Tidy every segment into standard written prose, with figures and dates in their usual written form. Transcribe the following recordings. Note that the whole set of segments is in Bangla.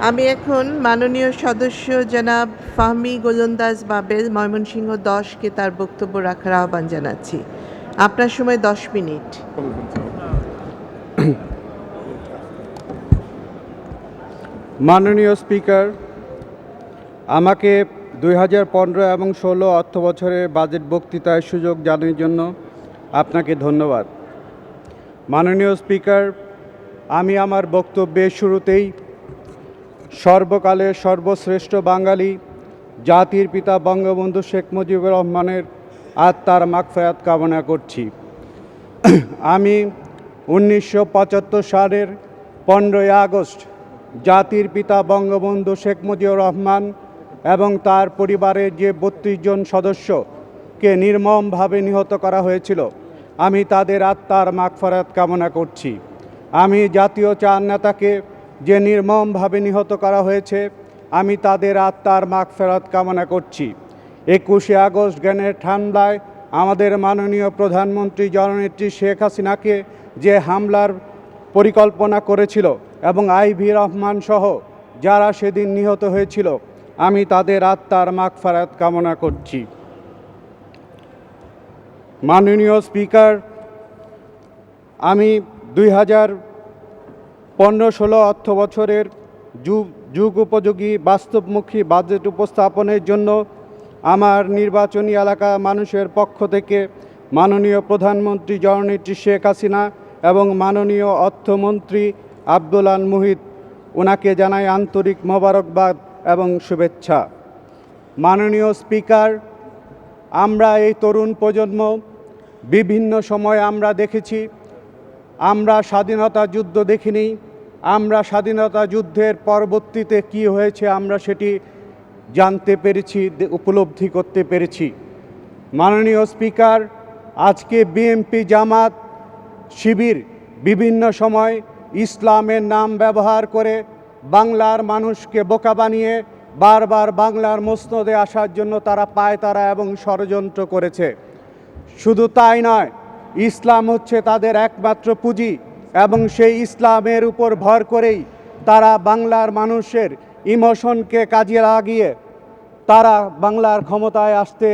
আমি এখন মাননীয় সদস্য জনাব ফাহমি গোলন্দাজ বাবেল ময়মনসিংহ 10কে তার বক্তব্য রাখার আহ্বান জানাচ্ছি। আপনার সময় 10 মিনিট। মাননীয় স্পিকার, আমাকে 2015 এবং 16 অর্থ বছরের বাজেট বক্তৃতায় সুযোগ জানার জন্য আপনাকে ধন্যবাদ। মাননীয় স্পিকার, আমি আমার বক্তব্যের শুরুতেই সর্বকালের সর্বশ্রেষ্ঠ বাঙালি জাতির পিতা বঙ্গবন্ধু শেখ মুজিবুর রহমানের আত্মার মাগফিরাত কামনা করছি। আমি 1975 সালের 15ই আগস্ট জাতির পিতা বঙ্গবন্ধু শেখ মুজিবুর রহমান এবং তার পরিবারের যে 32 জন সদস্যকে নির্মমভাবে নিহত করা হয়েছিল, আমি তাদের আত্মার মাগফিরাত কামনা করছি। আমি জাতীয় চার নেতাকে যে নির্মমভাবে নিহত করা হয়েছে, আমি তাদের আত্মার মাগফিরাত কামনা করছি। 21শে আগস্ট জ্ঞানের ঠান্ডায় আমাদের মাননীয় প্রধানমন্ত্রী জননেত্রী শেখ হাসিনাকে যে হামলার পরিকল্পনা করেছিল এবং আইভি রহমান সহ যারা সেদিন নিহত হয়েছিল, আমি তাদের আত্মার মাগফিরাত কামনা করছি। মাননীয় স্পিকার, আমি 2015-16 অর্থ বছরের যুগ উপযোগী বাস্তবমুখী বাজেট উপস্থাপনের জন্য আমার নির্বাচনী এলাকা মানুষের পক্ষ থেকে মাননীয় প্রধানমন্ত্রী জননেত্রী শেখ হাসিনা এবং মাননীয় অর্থমন্ত্রী আব্দুল আল মুহিত ওনাকে জানাই আন্তরিক মোবারকবাদ এবং শুভেচ্ছা। মাননীয় স্পিকার, আমরা এই তরুণ প্রজন্ম বিভিন্ন সময় আমরা দেখেছি, আমরা স্বাধীনতা যুদ্ধ দেখিনি, আমরা স্বাধীনতা যুদ্ধের পরবর্তীতে কি হয়েছে আমরা সেটি জানতে পেরেছি, উপলব্ধি করতে পেরেছি। মাননীয় স্পিকার, আজকে বিএনপি, জামাত, শিবির বিভিন্ন সময় ইসলামের নাম ব্যবহার করে বাংলার মানুষকে বোকা বানিয়ে বারবার বাংলার মসনদে আসার জন্য তারা পায়তারা এবং ষড়যন্ত্র করেছে। শুধু তাই নয়, ইসলাম হচ্ছে তাদের একমাত্র পুঁজি এবং সেই ইসলামের উপর ভর করেই তারা বাংলার মানুষের ইমোশনকে কাজে লাগিয়ে তারা বাংলার ক্ষমতায় আসতে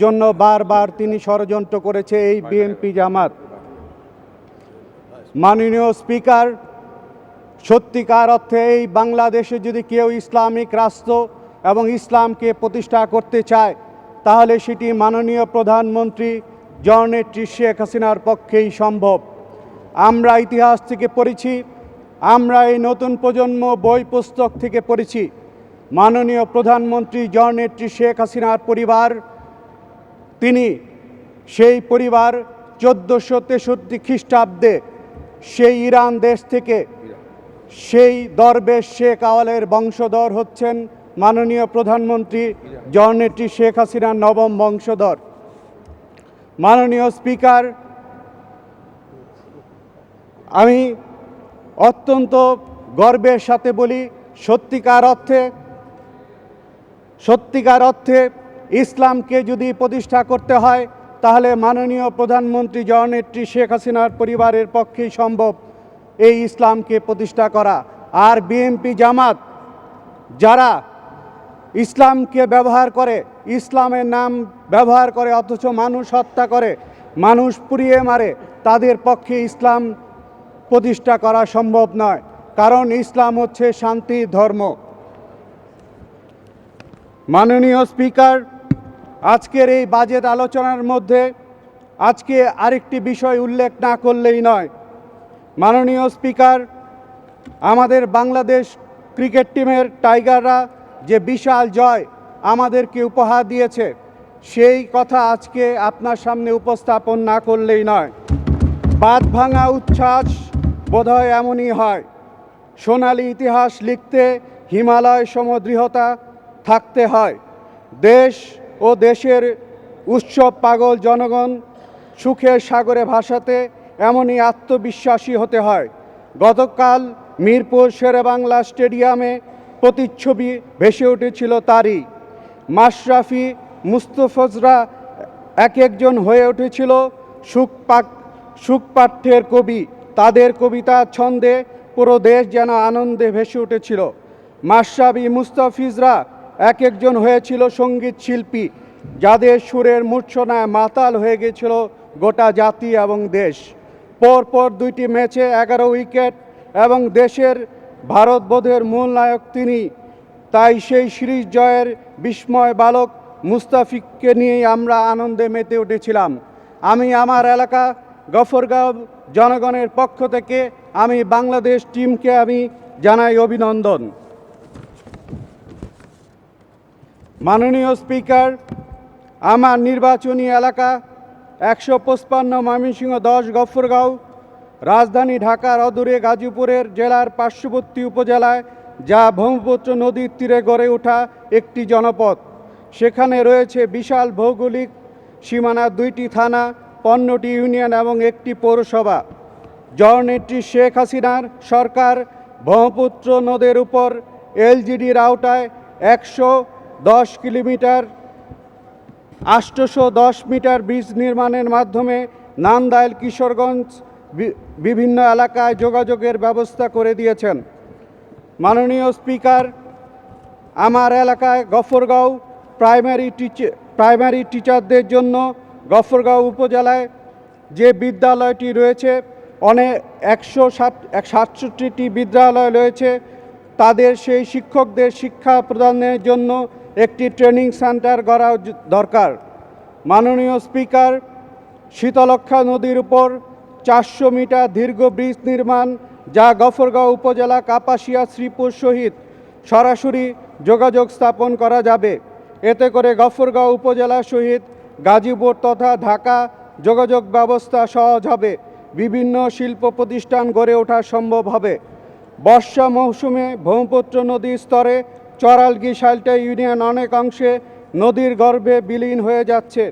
জন্য বারবার তিনি ষড়যন্ত্র করেছে এই বিএনপি, জামাত। মাননীয় স্পিকার, সত্যিকার অর্থে এই বাংলাদেশে যদি কেউ ইসলামিক রাষ্ট্র এবং ইসলামকে প্রতিষ্ঠা করতে চায়, তাহলে সেটি মাননীয় প্রধানমন্ত্রী জননেত্রী শেখ হাসিনার পক্ষেই সম্ভব। আমরা ইতিহাস থেকে পড়েছি, আমরা এই নতুন প্রজন্ম বই পুস্তক থেকে পড়েছি, মাননীয় প্রধানমন্ত্রী জননেত্রী শেখ হাসিনার পরিবার, তিনি সেই পরিবার 1463 খ্রিস্টাব্দে সেই ইরান দেশ থেকে সেই দরবেশ শেখ আওয়ালের বংশধর হচ্ছেন মাননীয় প্রধানমন্ত্রী জননেত্রী শেখ হাসিনার নবম বংশধর। মাননীয় স্পিকার, আমি অত্যন্ত গর্বের সাথে বলি, সত্যিকার অর্থে ইসলামকে যদি প্রতিষ্ঠা করতে হয়, তাহলে মাননীয় প্রধানমন্ত্রী জননেত্রী শেখ হাসিনার পরিবারের পক্ষেই সম্ভব এই ইসলামকে প্রতিষ্ঠা করা। আর বিএনপি, জামাত যারা ইসলামকে ব্যবহার করে, ইসলামের নাম ব্যবহার করে অথচ মানুষ হত্যা করে, মানুষ পুড়িয়ে মারে, তাদের পক্ষে ইসলাম প্রতিষ্ঠা করা সম্ভব নয়, কারণ ইসলাম হচ্ছে শান্তির ধর্ম। মাননীয় স্পিকার, আজকের এই বাজেট আলোচনার মধ্যে আজকে আরেকটি বিষয় উল্লেখ না করলেই নয়। মাননীয় স্পিকার, আমাদের বাংলাদেশ ক্রিকেট টিমের টাইগাররা যে বিশাল জয় আমাদেরকে উপহার দিয়েছে, সেই কথা আজকে আপনার সামনে উপস্থাপন না করলেই নয়। বাঁধ ভাঙা উচ্ছ্বাস বোধহয় এমনই হয়, সোনালী ইতিহাস লিখতে হিমালয় সমদৃঢ়তা থাকতে হয়। দেশ ও দেশের উৎসব পাগল জনগণ সুখের সাগরে ভাসাতে এমনই আত্মবিশ্বাসী হতে হয়। গতকাল মিরপুর শেরেবাংলা স্টেডিয়ামে প্রতিচ্ছবি ভেসে উঠেছিল তারই। মাশরাফি, মুস্তফজরা এক একজন হয়ে উঠেছিল সুখপাঠ্যের কবি। তাদের কবিতার ছন্দে পুরো দেশ যেন আনন্দে ভেসে উঠেছিল। মাশরাফি মুস্তাফিজরা এক একজন হয়েছিল সঙ্গীত শিল্পী, যাদের সুরের মূর্ছনায় মাতাল হয়ে গেছিল গোটা জাতি এবং দেশ। পরপর 2টি ম্যাচে 11 উইকেট এবং দেশের ভারতবোধের মূল নায়ক তিনি। তাই সেই সিরিজ জয়ের বিস্ময় বালক মুস্তাফিজকে নিয়েই আমরা আনন্দে মেতে উঠেছিলাম। আমি আমার এলাকা গফরগাঁও জনগণের পক্ষ থেকে আমি বাংলাদেশ টিমকে আমি জানাই অভিনন্দন। মাননীয় স্পিকার, আমার নির্বাচনী এলাকা 155 ময়মনসিংহ 10 গফরগাঁও, রাজধানী ঢাকার অদূরে গাজীপুরের জেলার পার্শ্ববর্তী উপজেলায়, যা ব্রহ্মপুত্র নদীর তীরে গড়ে ওঠা একটি জনপদ। সেখানে রয়েছে বিশাল ভৌগোলিক সীমানা, 2টি থানা, 15টি ইউনিয়ন এবং একটি পৌরসভা। জননেত্রী শেখ হাসিনার সরকার ব্রহ্মপুত্র নদের উপর এলজিডির আওতায় 110 কিলোমিটার 810 মিটার ব্রিজ নির্মাণের মাধ্যমে নান্দাইল, কিশোরগঞ্জ বিভিন্ন এলাকায় যোগাযোগের ব্যবস্থা করে দিয়েছেন। মাননীয় স্পিকার, আমার এলাকায় গফরগাঁও প্রাইমারি টিচারদের জন্য গফরগাঁও উপজেলায় যে বিদ্যালয়টি রয়েছে, অনেক 167টি বিদ্যালয় রয়েছে। তাদের সেই শিক্ষকদের শিক্ষা প্রদানের জন্য একটি ট্রেনিং সেন্টার গড়া দরকার। মাননীয় স্পিকার, শীতলক্ষ্যা নদীর উপর 400 মিটার দীর্ঘ ব্রিজ নির্মাণ, যা গফরগাঁও উপজেলা কাপাসিয়া শ্রীপুর সহিত সরাসরি যোগাযোগ স্থাপন করা যাবে। এতে করে গফরগাঁও উপজেলা সহিত গাজীপুর তথা ঢাকা যোগাযোগ ব্যবস্থা সহজ হবে, বিভিন্ন শিল্প প্রতিষ্ঠান গড়ে ওঠা সম্ভব হবে। বর্ষা মৌসুমে ব্রহ্মপুত্র নদীর স্তরে চরালগি সালটা ইউনিয়ন অনেক অংশে নদীর গর্ভে বিলীন হয়ে যাচ্ছে।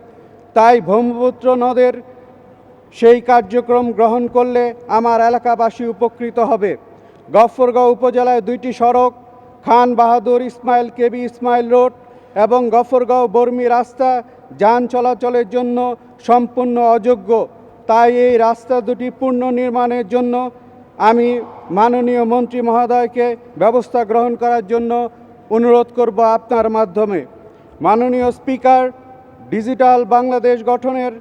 তাই ব্রহ্মপুত্র নদের সেই কার্যক্রম গ্রহণ করলে আমার এলাকাবাসী উপকৃত হবে। গফরগাঁও উপজেলায় 2টি সড়ক, খান বাহাদুর ইসমাইল কেবি ইসমাইল রোড এবং গফরগাঁও বর্মি রাস্তা যান চলাচলের জন্য সম্পূর্ণ অযোগ্য। তাই এই রাস্তা দুটি পুনর্নির্মাণের জন্য আমি মাননীয় মন্ত্রী মহোদয়কে ব্যবস্থা গ্রহণ করার জন্য অনুরোধ করব আপনার মাধ্যমে। মাননীয় স্পিকার, ডিজিটাল বাংলাদেশ গঠনের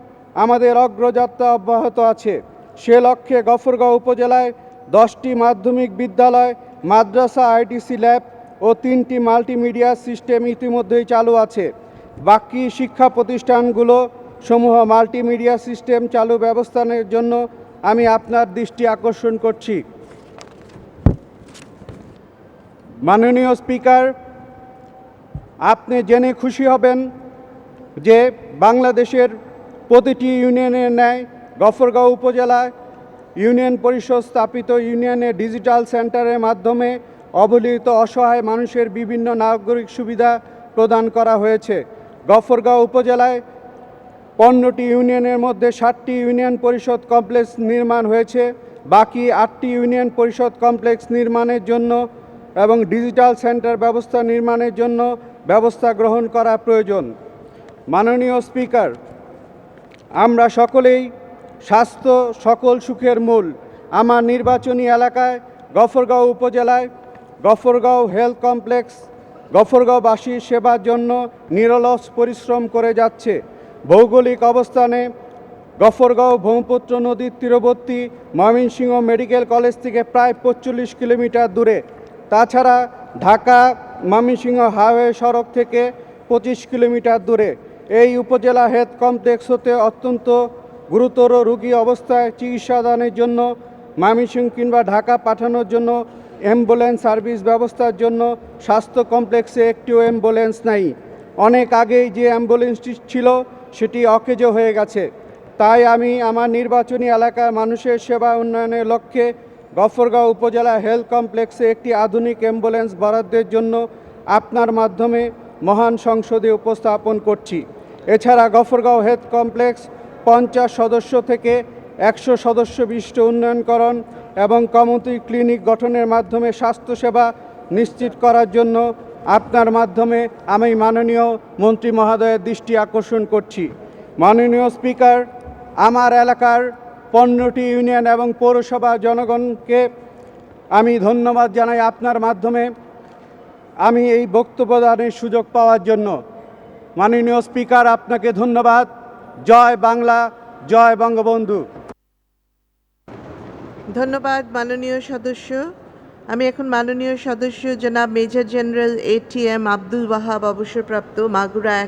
আমাদের অগ্রযাত্রা অব্যাহত আছে। সে লক্ষ্যে গফরগাঁও উপজেলায় 10টি মাধ্যমিক বিদ্যালয়, মাদ্রাসা, আইটিসি ল্যাব ও 3টি মাল্টিমিডিয়া সিস্টেম ইতিমধ্যেই চালু আছে। বাকি শিক্ষা প্রতিষ্ঠানগুলো সমূহ মাল্টিমিডিয়া সিস্টেম চালু ব্যবস্থানের জন্য আমি আপনার দৃষ্টি আকর্ষণ করছি। মাননীয় স্পিকার, আপনি জেনে খুশি হবেন যে বাংলাদেশের প্রতিটি ইউনিয়নের ন্যায় গফরগাঁও উপজেলায় ইউনিয়ন পরিষদ স্থাপিত ইউনিয়নের ডিজিটাল সেন্টারের মাধ্যমে অবহেলিত অসহায় মানুষের বিভিন্ন নাগরিক সুবিধা প্রদান করা হয়েছে। গফরগাঁও উপজেলায় 15টি ইউনিয়নের মধ্যে 7টি ইউনিয়ন পরিষদ কমপ্লেক্স নির্মাণ হয়েছে। বাকি 8টি ইউনিয়ন পরিষদ কমপ্লেক্স নির্মাণের জন্য এবং ডিজিটাল সেন্টার ব্যবস্থা নির্মাণের জন্য ব্যবস্থা গ্রহণ করা প্রয়োজন। মাননীয় স্পিকার, আমরা সকলেই স্বাস্থ্য সকল সুখের মূল। আমার নির্বাচনী এলাকায় গফরগাঁও উপজেলায় গফরগাঁও হেলথ কমপ্লেক্স গফরগাঁওবাসীর সেবার জন্য নিরলস পরিশ্রম করে যাচ্ছে। ভৌগোলিক অবস্থানে গফরগাঁও ব্রহ্মপুত্র নদীর তীরবর্তী ময়মনসিংহ মেডিকেল কলেজ থেকে প্রায় 45 কিলোমিটার দূরে। তাছাড়া ঢাকা ময়মনসিংহ হাইওয়ে সড়ক থেকে 25 কিলোমিটার দূরে। এই উপজেলা হেলথ কমপ্লেক্স হতে অত্যন্ত গুরুতর রোগী অবস্থায় চিকিৎসাদানের জন্য ময়মনসিংহ কিংবা ঢাকা পাঠানোর জন্য অ্যাম্বুলেন্স সার্ভিস ব্যবস্থার জন্য স্বাস্থ্য কমপ্লেক্সে একটিও অ্যাম্বুলেন্স নাই। অনেক আগেই যে অ্যাম্বুলেন্সটি ছিল সেটি অকেজো হয়ে গেছে। তাই আমি আমার নির্বাচনী এলাকার মানুষের সেবা উন্নয়নের লক্ষ্যে গফরগাঁও উপজেলা হেলথ কমপ্লেক্সে একটি আধুনিক অ্যাম্বুলেন্স বরাদ্দের জন্য আপনার মাধ্যমে মহান সংসদে উপস্থাপন করছি। এছাড়া গফরগাঁও হেলথ কমপ্লেক্স 50 সদস্য থেকে 100 সদস্য বিশিষ্ট উন্নয়নকরণ এবং কমিউনিটি ক্লিনিক গঠনের মাধ্যমে স্বাস্থ্যসেবা নিশ্চিত করার জন্য আপনার মাধ্যমে আমি মাননীয় মন্ত্রী মহোদয়ের দৃষ্টি আকর্ষণ করছি। মাননীয় স্পিকার, আমার এলাকার 15টি ইউনিয়ন এবং পৌরসভা জনগণকে আমি ধন্যবাদ জানাই আপনার মাধ্যমে। আমি এই বক্তব্য দানের সুযোগ পাওয়ার জন্য মাননীয় স্পিকার আপনাকে ধন্যবাদ। জয় বাংলা, জয় বঙ্গবন্ধু। ধন্যবাদ মাননীয় সদস্য। আমি এখন মাননীয় সদস্য জনাব major general ATM Abdul Wahab অবসরপ্রাপ্ত মাগুরা